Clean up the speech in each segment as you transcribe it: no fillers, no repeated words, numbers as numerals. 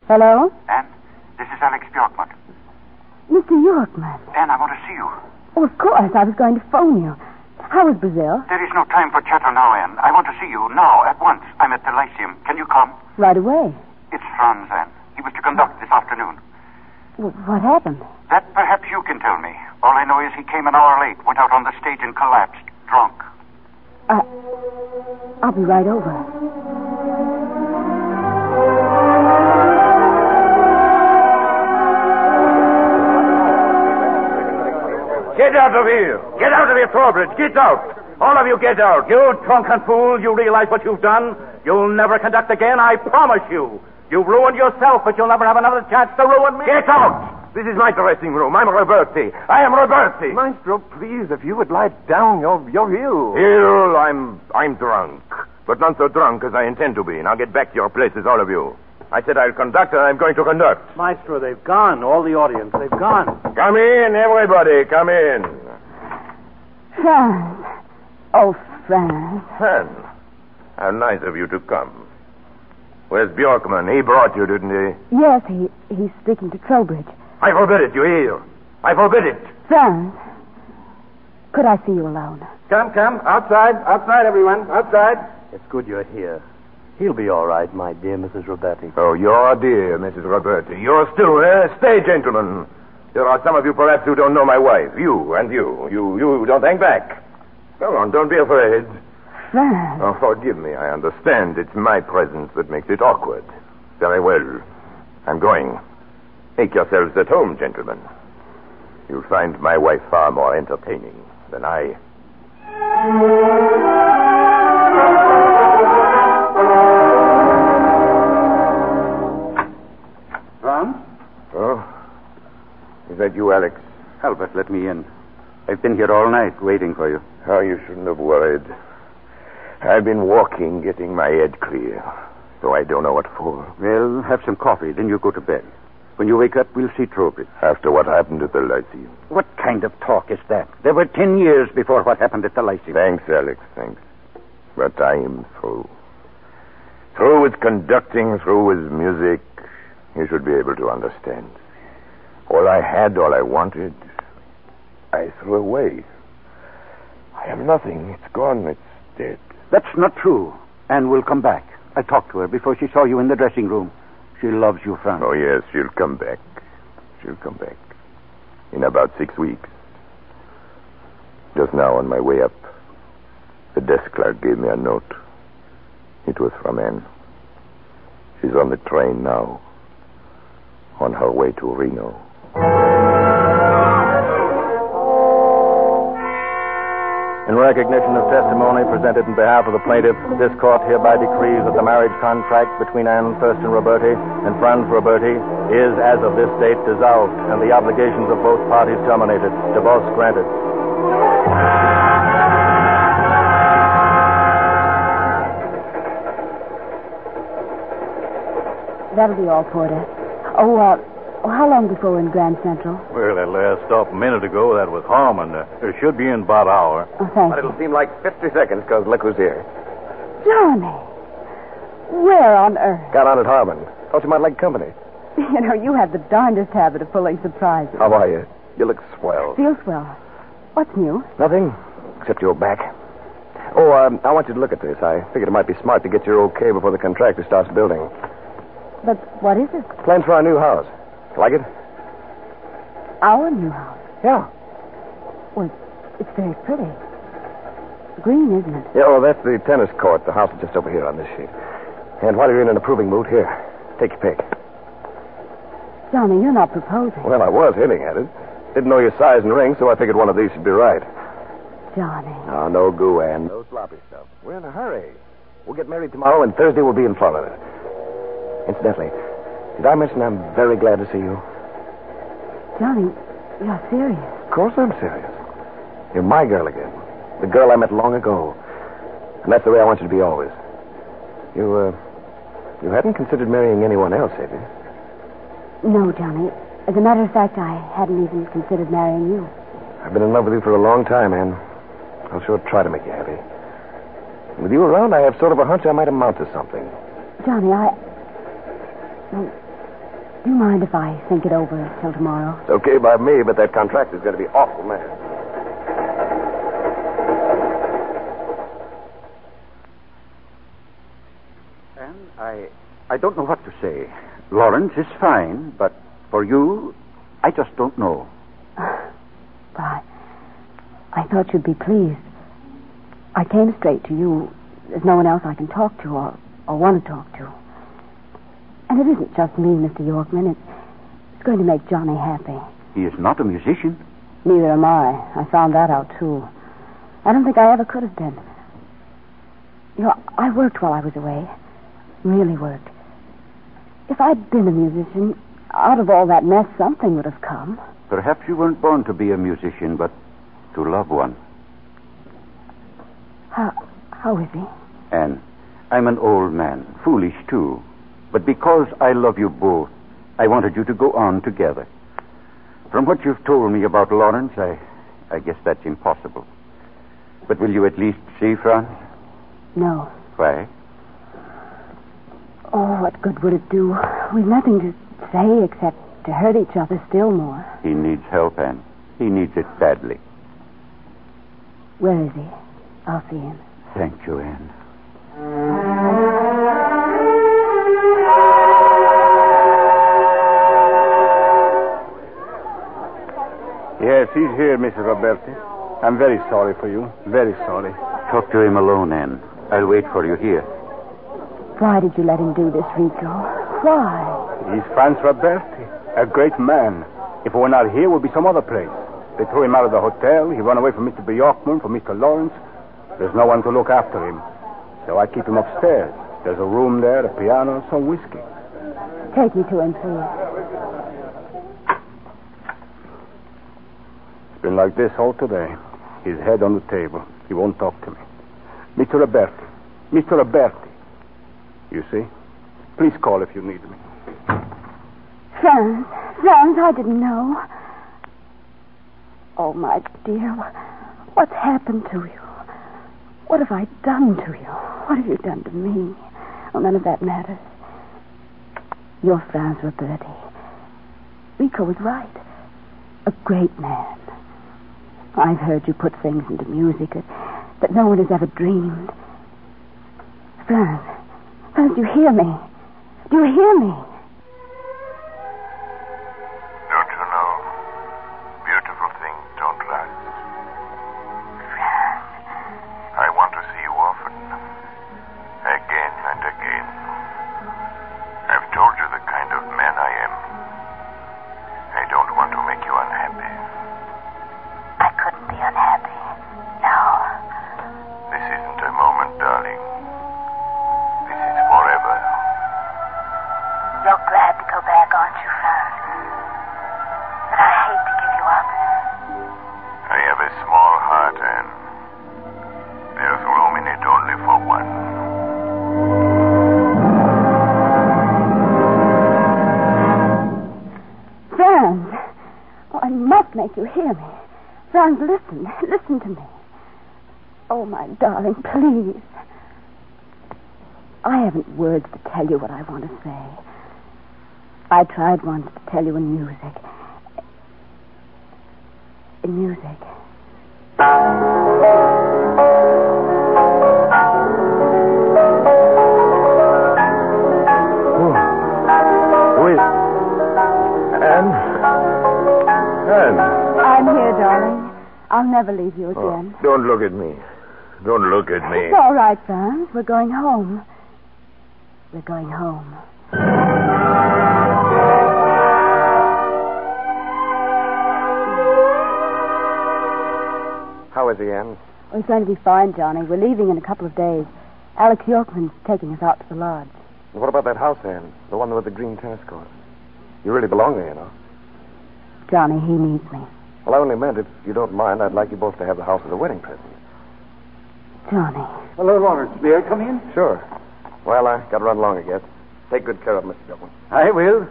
Hello? Anne, this is Alex Bjorkman. Mr. Yorkman. Anne, I want to see you. Oh, of course. I was going to phone you. How is Brazil? There is no time for chatter now, Anne. I want to see you now, at once. I'm at the Lyceum. Can you come? Right away. It's Franz, Anne. He was to conduct this afternoon. What happened? That perhaps you can tell me. All I know is he came an hour late, went out on the stage and collapsed, drunk. I'll be right over. Get out of here. Get out of here, Trowbridge. Get out. All of you get out. You drunken fool. You realize what you've done? You'll never conduct again, I promise you. You've ruined yourself, but you'll never have another chance to ruin me. Get out. This is my dressing room. I'm Roberti. I am Roberti. Maestro, please, if you would lie down, you're ill. Ill? I'm drunk. But not so drunk as I intend to be. Now get back to your places, all of you. I said I'll conduct, and I'm going to conduct. Maestro, they've gone. All the audience, they've gone. Come in, everybody. Come in. Franz. Oh, Franz. Anne, how nice of you to come. Where's Bjorkman? He brought you, didn't he? Yes, he's speaking to Trowbridge. I forbid it, you hear? I forbid it. Franz, could I see you alone? Come. Outside, everyone. Outside. It's good you're here. He'll be all right, my dear Mrs. Roberti. Oh, your dear Mrs. Roberti. You're still there? Stay, gentlemen. There are some of you perhaps who don't know my wife. You and you. You don't hang back. Come on, don't be afraid. Franz. Oh, forgive me. I understand. It's my presence that makes it awkward. Very well. I'm going. Make yourselves at home, gentlemen. You'll find my wife far more entertaining than I. Ron? Oh? Is that you, Alex? Albert, let me in. I've been here all night waiting for you. Oh, you shouldn't have worried. I've been walking, getting my head clear. So I don't know what for. Well, have some coffee, then you go to bed. When you wake up, we'll see Trowbridge. After what happened at the Lyceum. What kind of talk is that? There were 10 years before what happened at the Lyceum. Thanks, Alex, thanks. But I am through. Through with conducting, through with music. You should be able to understand. All I had, all I wanted, I threw away. I am nothing. It's gone. It's dead. That's not true. Anne will come back. I talked to her before she saw you in the dressing room. She loves you, Franz. Oh, yes, she'll come back. She'll come back. In about 6 weeks. Just now, on my way up, the desk clerk gave me a note. It was from Anne. She's on the train now. On her way to Reno. In recognition of testimony presented in behalf of the plaintiff, this court hereby decrees that the marriage contract between Anne Thurston Roberti and Franz Roberti is, as of this date, dissolved, and the obligations of both parties terminated. Divorce granted. That'll be all, Porter. Oh, how long before we're in Grand Central? Well, that last stop a minute ago, that was Harmon. It should be in about an hour. Oh, thank But you. it'll seem like 50 seconds because look who's here. Johnny, where on earth? Got on at Harmon. Thought you might like company. You know, you have the darndest habit of pulling surprises. How are you? You look swell. Feel swell. What's new? Nothing, except you're back. Oh, I want you to look at this. I figured it might be smart to get your okay before the contractor starts building. But what is it? Plans for our new house. Like it? Our new house. Yeah. Well, it's very pretty. Green, isn't it? Yeah, well, that's the tennis court. The house is just over here on this sheet. And while you're in an approving mood, here, take your pick. Johnny, you're not proposing. Well, I was hinting at it. Didn't know your size and ring, so I figured one of these should be right. Johnny. Oh, no goo, Ann. No sloppy stuff. We're in a hurry. We'll get married tomorrow, and Thursday we'll be in Florida. Incidentally, did I mention I'm very glad to see you? Johnny, you're serious. Of course I'm serious. You're my girl again. The girl I met long ago. And that's the way I want you to be always. You hadn't considered marrying anyone else, had you? No, Johnny. As a matter of fact, I hadn't even considered marrying you. I've been in love with you for a long time, Ann. I'll sure try to make you happy. With you around, I have sort of a hunch I might amount to something. Johnny, Do you mind if I think it over till tomorrow? It's okay by me, but that contract is going to be awful, man. And I don't know what to say. Lawrence is fine, but for you, I just don't know. But I thought you'd be pleased. I came straight to you. There's no one else I can talk to or want to talk to. And it isn't just me, Mr. Yorkman. It's going to make Johnny happy. He is not a musician. Neither am I. I found that out, too. I don't think I ever could have been. You know, I worked while I was away. Really worked. If I'd been a musician, out of all that mess, something would have come. Perhaps you weren't born to be a musician, but to love one. How is he? Anne, I'm an old man, foolish too. But because I love you both, I wanted you to go on together. From what you've told me about Lawrence, I guess that's impossible. But will you at least see Franz? No. Why? Oh, what good would it do? We've nothing to say except to hurt each other still more. He needs help, Anne. He needs it badly. Where is he? I'll see him. Thank you, Anne. Yes, he's here, Mrs. Roberti. I'm very sorry for you. Very sorry. Talk to him alone, Anne. I'll wait for you here. Why did you let him do this, Rico? Why? He's Franz Roberti, a great man. If we're not here, we'll be some other place. They threw him out of the hotel. He ran away from Mr. Bjorkman, from Mr. Lawrence. There's no one to look after him. So I keep him upstairs. There's a room there, a piano, some whiskey. Take me to him, please. It's been like this all today. His head on the table. He won't talk to me. Mr. Roberti. Mr. Roberti. You see? Please call if you need me. Franz, I didn't know. Oh, my dear, what's happened to you? What have I done to you? What have you done to me? Oh, none of that matters. You're Franz Roberti. Rico was right. A great man. I've heard you put things into music that no one has ever dreamed. Franz, do you hear me? Do you hear me? Don't you know? Beautiful things don't last. Franz. I want to see you often. Again and again. I've told you the kind of man I am. I don't want to make you unhappy. I couldn't be unhappy. No. This isn't a moment, darling. This is forever. You're glad to go back, aren't you, Franz? But I hate to give you up. I have a small heart, Anne. There's room in it only for one. Franz! Oh, I must make you hear me. Franz, listen. Listen to me. Oh, my darling, please. I haven't words to tell you what I want to say. I tried once to tell you in music. In music. Wait. Anne? I'm here, darling. I'll never leave you again. Oh, don't look at me. Don't look at me. It's all right, Franz. We're going home. We're going home. How is he, Anne? Oh, he's going to be fine, Johnny. We're leaving in a couple of days. Alex Yorkman's taking us out to the lodge. What about that house, Anne? The one with the green tennis court. You really belong there, you know. Johnny, he needs me. Well, I only meant, if you don't mind, I'd like you both to have the house as a wedding present. Johnny. Hello, Lawrence. May I come in? Sure. Well, I got to run along, I guess. Take good care of Mr. Dublin. I will.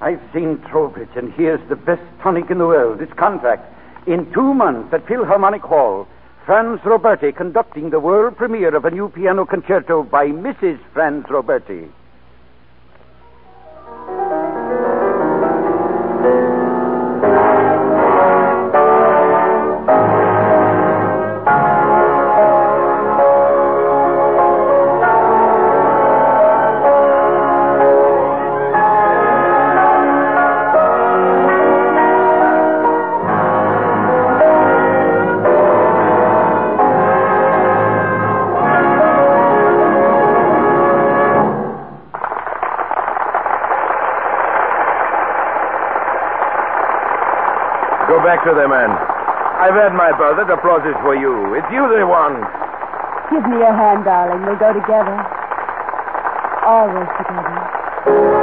I've seen Trowbridge, and here's the best tonic in the world. It's contract. In 2 months at Philharmonic Hall, Franz Roberti conducting the world premiere of a new piano concerto by Mrs. Franz Roberti. back to them, man. I've had my brother. The process for you. It's you they want. Give me your hand, darling. We'll go together. Always together.